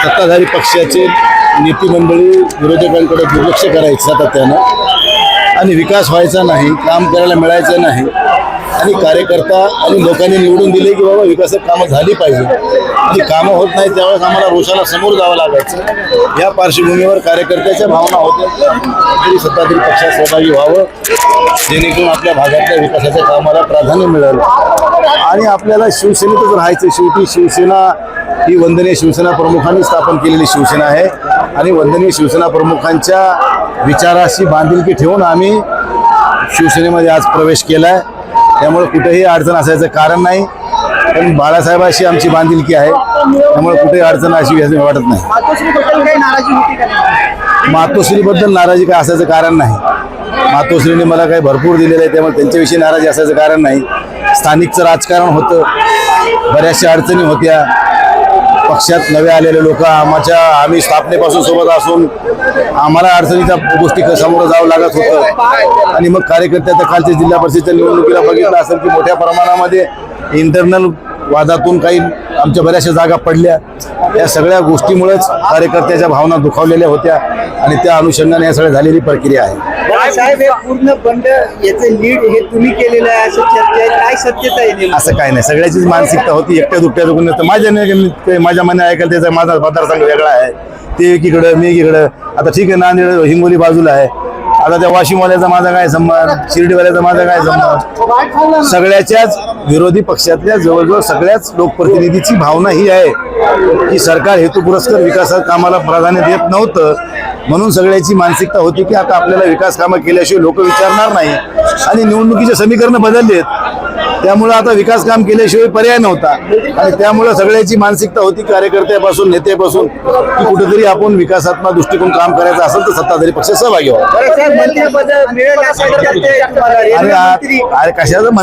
सत्ताधारी पक्षाचे नेते मंडळी विरोधकांकडे दुर्लक्ष करायचं सातत्यानं आणि विकास व्हायचा नाही, काम करायला मिळायचं नाही आणि कार्यकर्ता आणि लोकांनी निवडून दिले की बाबा विकासात कामं झाली पाहिजे आणि कामं होत नाही त्यावेळेस आम्हाला रोषाला समोर जावं लागायचं। या पार्श्वभूमीवर कार्यकर्त्याच्या भावना होत्या तरी सत्ताधारी पक्षात सहभागी व्हावं जेणेकरून आपल्या भागातल्या विकासाच्या कामाला प्राधान्य मिळेल आणि आपल्याला शिवसेनेतच राहायचं। शेवटी शिवसेना ही वंदनीय शिवसेना प्रमुखांनी स्थापन केलेली शिवसेना आहे आणि वंदनीय शिवसेना प्रमुखांच्या विचाराशी बांधिलकी ठेवून आम्ही शिवसेनेमध्ये आज प्रवेश केला आहे। त्यामुळे कुठेही अडचण असायचं कारण नाही, पण बाळासाहेबांशी आमची बांधिलकी आहे त्यामुळे कुठेही अडचण अशी वाटत नाही। मातोश्रीबद्दल नाराजी काय असायचं कारण नाही। मातोश्रीने मला काही भरपूर दिलेलं आहे त्यामुळे त्यांच्याविषयी नाराजी असायचं कारण नाही। स्थानिकचं राजकारण होतं, बऱ्याचशा अडचणी होत्या, पक्षात नवे आलेले लोक आम्ही स्थापनेपासून सोबत असून आम्हाला अडचणीच्या गोष्टी समोर जावं लागत होतं आणि मग कार्यकर्त्या कालच्या जिल्हा परिषदेच्या निवडणुकीला बघितलं असेल की मोठ्या प्रमाणामध्ये इंटरनल वादातून काही आमच्या बऱ्याचशा जागा पडल्या। या सगळ्या गोष्टीमुळेच कार्यकर्त्याच्या भावना दुखावलेल्या होत्या आणि त्या अनुषंगाने या सगळ्या झालेली प्रक्रिया आहे। साहेब हे पूर्ण बंड याचे लीड हे तुम्ही केलेलं आहे असं चर्चा आहे, काय सत्यता आहे? असं काय नाही, सगळ्याचीच मानसिकता होती। एकट्या दुकट्या माझ्या मने ऐकायला त्याचा माझा मतदारसंघ वेगळा आहे, ते एकीकडं मी एकीकडं। आता ठीक आहे, नांदेड हिंगोली बाजूला आहे, आता त्या वाशिमवाल्याचा माझा काय संबंध, शिर्डीवाल्याचा माझा काय संबंध। सगळ्याच्याच विरोधी पक्षातल्या जवळजवळ सगळ्याच लोकप्रतिनिधीची भावना ही आहे की सरकार हेतुपुरस्कर विकासात कामाला प्राधान्य देत नव्हतं, म्हणून सगळ्याची मानसिकता होती की आता आपल्याला विकास कामं केल्याशिवाय लोक विचारणार नाही आणि निवडणुकीचे समीकरण बदललेत त्यामुळे आता विकास काम केल्याशिवाय पर्याय नव्हता आणि त्यामुळे सगळ्याची मानसिकता होती कार्यकर्त्यापासून नेत्यापासून की कुठेतरी आपण विकासात्मक दृष्टिकोन काम करायचं असेल तर सत्ताधारी पक्ष सहभागी व्हावा। मंत्रिपद मिळेल असं अरे कशाचं